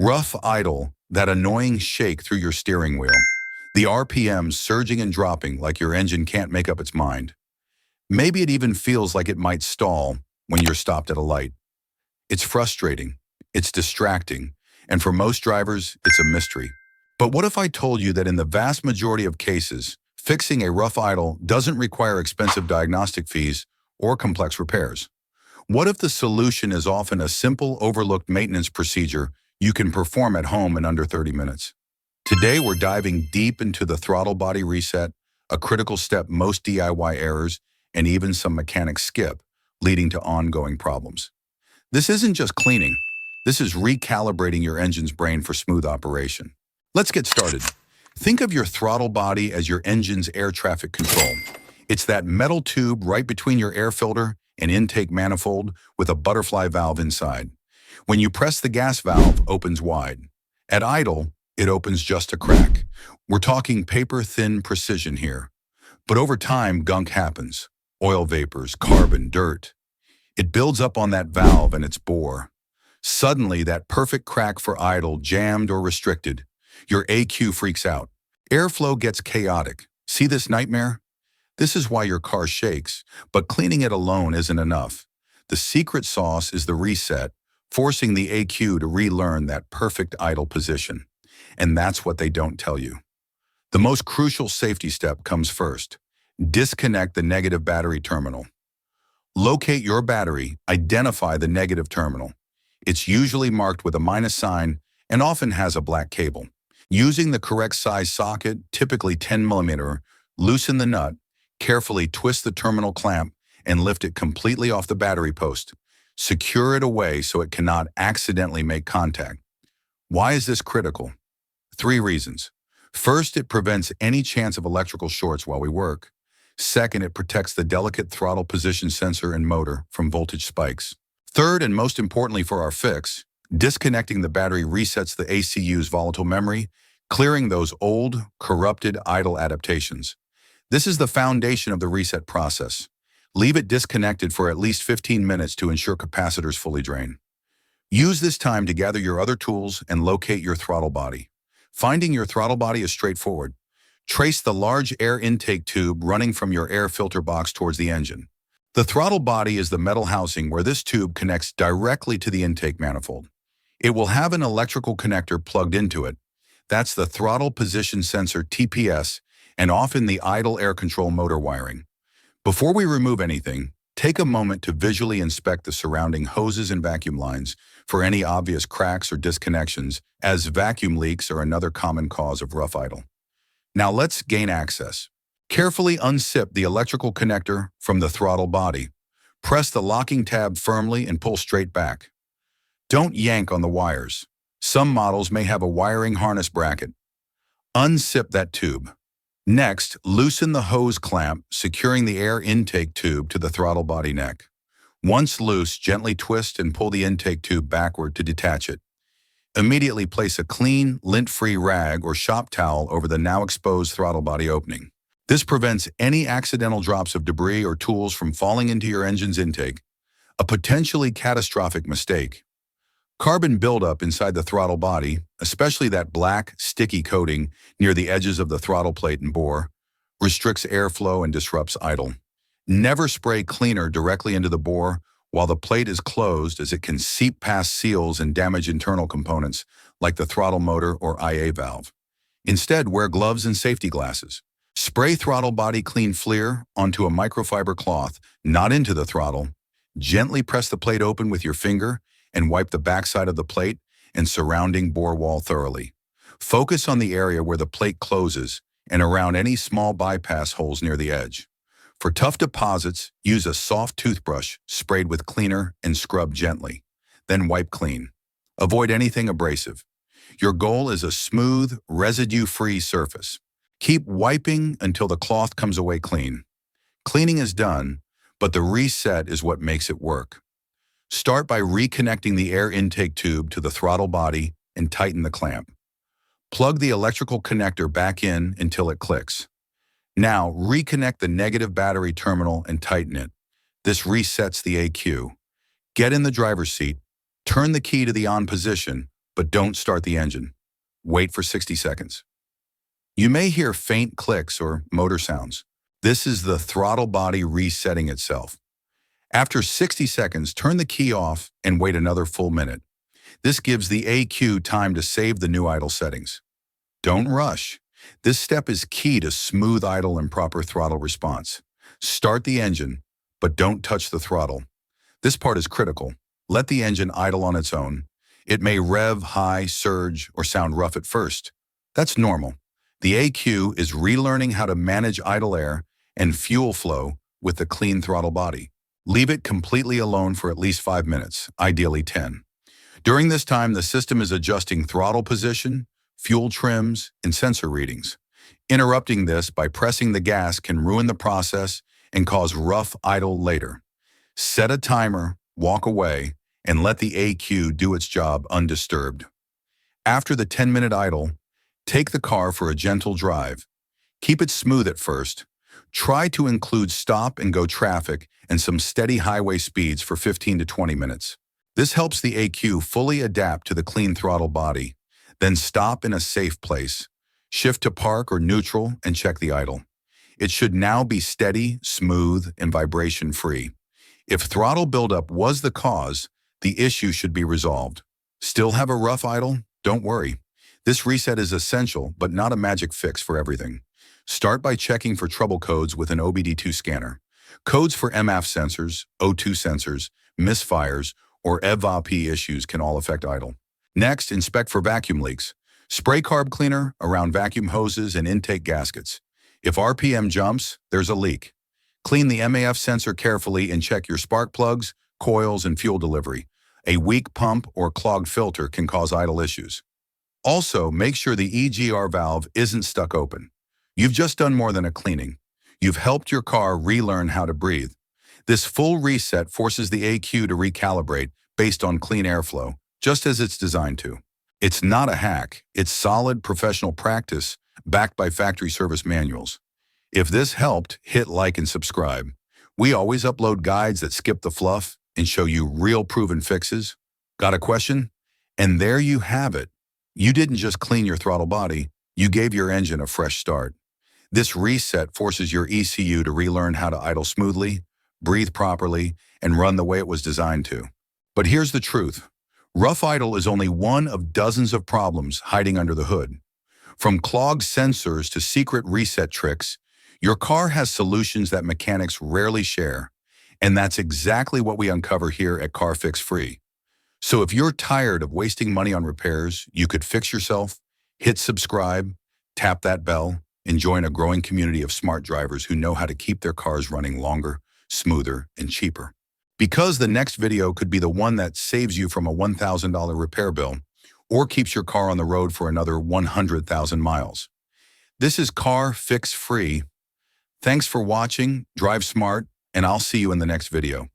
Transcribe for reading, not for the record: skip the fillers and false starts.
Rough idle, that annoying shake through your steering wheel. The RPM surging and dropping like your engine can't make up its mind. Maybe it even feels like it might stall when you're stopped at a light. It's frustrating, it's distracting, and for most drivers, it's a mystery. But what if I told you that in the vast majority of cases, fixing a rough idle doesn't require expensive diagnostic fees or complex repairs? What if the solution is often a simple, overlooked maintenance procedure you can perform at home in under 30 minutes? Today, we're diving deep into the throttle body reset, a critical step most DIY errors and even some mechanics skip, leading to ongoing problems. This isn't just cleaning. This is recalibrating your engine's brain for smooth operation. Let's get started. Think of your throttle body as your engine's air traffic control. It's that metal tube right between your air filter and intake manifold with a butterfly valve inside. When you press the gas valve, opens wide. At idle, it opens just a crack. We're talking paper-thin precision here. But over time, gunk happens. Oil vapors, carbon, dirt. It builds up on that valve and its bore. Suddenly, that perfect crack for idle jammed or restricted. Your AQ freaks out. Airflow gets chaotic. See this nightmare? This is why your car shakes, but cleaning it alone isn't enough. The secret sauce is the reset, forcing the AQ to relearn that perfect idle position. And that's what they don't tell you. The most crucial safety step comes first. Disconnect the negative battery terminal. Locate your battery, identify the negative terminal. It's usually marked with a minus sign and often has a black cable. Using the correct size socket, typically 10mm, loosen the nut, carefully twist the terminal clamp, and lift it completely off the battery post. Secure it away so it cannot accidentally make contact. Why is this critical? 3 reasons. First, it prevents any chance of electrical shorts while we work. Second, it protects the delicate throttle position sensor and motor from voltage spikes. Third, and most importantly for our fix, disconnecting the battery resets the ACU's volatile memory, clearing those old, corrupted idle adaptations. This is the foundation of the reset process. Leave it disconnected for at least 15 minutes to ensure capacitors fully drain. Use this time to gather your other tools and locate your throttle body. Finding your throttle body is straightforward. Trace the large air intake tube running from your air filter box towards the engine. The throttle body is the metal housing where this tube connects directly to the intake manifold. It will have an electrical connector plugged into it. That's the throttle position sensor TPS and often the idle air control motor wiring. Before we remove anything, take a moment to visually inspect the surrounding hoses and vacuum lines for any obvious cracks or disconnections, as vacuum leaks are another common cause of rough idle. Now let's gain access. Carefully unzip the electrical connector from the throttle body. Press the locking tab firmly and pull straight back. Don't yank on the wires. Some models may have a wiring harness bracket. Unzip that tube. Next, loosen the hose clamp, securing the air intake tube to the throttle body neck. Once loose, gently twist and pull the intake tube backward to detach it. Immediately place a clean, lint-free rag or shop towel over the now exposed throttle body opening. This prevents any accidental drops of debris or tools from falling into your engine's intake, a potentially catastrophic mistake. Carbon buildup inside the throttle body, especially that black, sticky coating near the edges of the throttle plate and bore, restricts airflow and disrupts idle. Never spray cleaner directly into the bore while the plate is closed, as it can seep past seals and damage internal components like the throttle motor or IA valve. Instead, wear gloves and safety glasses. Spray throttle body clean Fleer onto a microfiber cloth, not into the throttle. Gently press the plate open with your finger and wipe the backside of the plate and surrounding bore wall thoroughly. Focus on the area where the plate closes and around any small bypass holes near the edge. For tough deposits, use a soft toothbrush sprayed with cleaner and scrub gently. Then wipe clean. Avoid anything abrasive. Your goal is a smooth, residue-free surface. Keep wiping until the cloth comes away clean. Cleaning is done, but the reset is what makes it work. Start by reconnecting the air intake tube to the throttle body and tighten the clamp. Plug the electrical connector back in until it clicks. Now, reconnect the negative battery terminal and tighten it. This resets the AQ. Get in the driver's seat, turn the key to the on position, but don't start the engine. Wait for 60 seconds. You may hear faint clicks or motor sounds. This is the throttle body resetting itself. After 60 seconds, turn the key off and wait another full minute. This gives the AQ time to save the new idle settings. Don't rush. This step is key to smooth idle and proper throttle response. Start the engine, but don't touch the throttle. This part is critical. Let the engine idle on its own. It may rev high, surge, or sound rough at first. That's normal. The AQ is relearning how to manage idle air and fuel flow with the clean throttle body. Leave it completely alone for at least 5 minutes, ideally 10. During this time, the system is adjusting throttle position, fuel trims, and sensor readings. Interrupting this by pressing the gas can ruin the process and cause rough idle later. Set a timer, walk away, and let the AQ do its job undisturbed. After the 10-minute idle, take the car for a gentle drive. Keep it smooth at first. Try to include stop-and-go traffic and some steady highway speeds for 15 to 20 minutes. This helps the AQ fully adapt to the clean throttle body. Then stop in a safe place. Shift to park or neutral and check the idle. It should now be steady, smooth, and vibration-free. If throttle buildup was the cause, the issue should be resolved. Still have a rough idle? Don't worry. This reset is essential, but not a magic fix for everything. Start by checking for trouble codes with an OBD2 scanner. Codes for MAF sensors, O2 sensors, misfires, or EVAP issues can all affect idle. Next, inspect for vacuum leaks. Spray carb cleaner around vacuum hoses and intake gaskets. If RPM jumps, there's a leak. Clean the MAF sensor carefully and check your spark plugs, coils, and fuel delivery. A weak pump or clogged filter can cause idle issues. Also, make sure the EGR valve isn't stuck open. You've just done more than a cleaning. You've helped your car relearn how to breathe. This full reset forces the AQ to recalibrate based on clean airflow, just as it's designed to. It's not a hack. It's solid professional practice backed by factory service manuals. If this helped, hit like and subscribe. We always upload guides that skip the fluff and show you real proven fixes. Got a question? And there you have it. You didn't just clean your throttle body, you gave your engine a fresh start. This reset forces your ECU to relearn how to idle smoothly, breathe properly, and run the way it was designed to. But here's the truth. Rough idle is only one of dozens of problems hiding under the hood. From clogged sensors to secret reset tricks, your car has solutions that mechanics rarely share. And that's exactly what we uncover here at Car Fix Free. So if you're tired of wasting money on repairs, you could fix yourself, hit subscribe, tap that bell, and join a growing community of smart drivers who know how to keep their cars running longer, smoother, and cheaper. Because the next video could be the one that saves you from a $1,000 repair bill or keeps your car on the road for another 100,000 miles. This is Car Fix Free. Thanks for watching, drive smart, and I'll see you in the next video.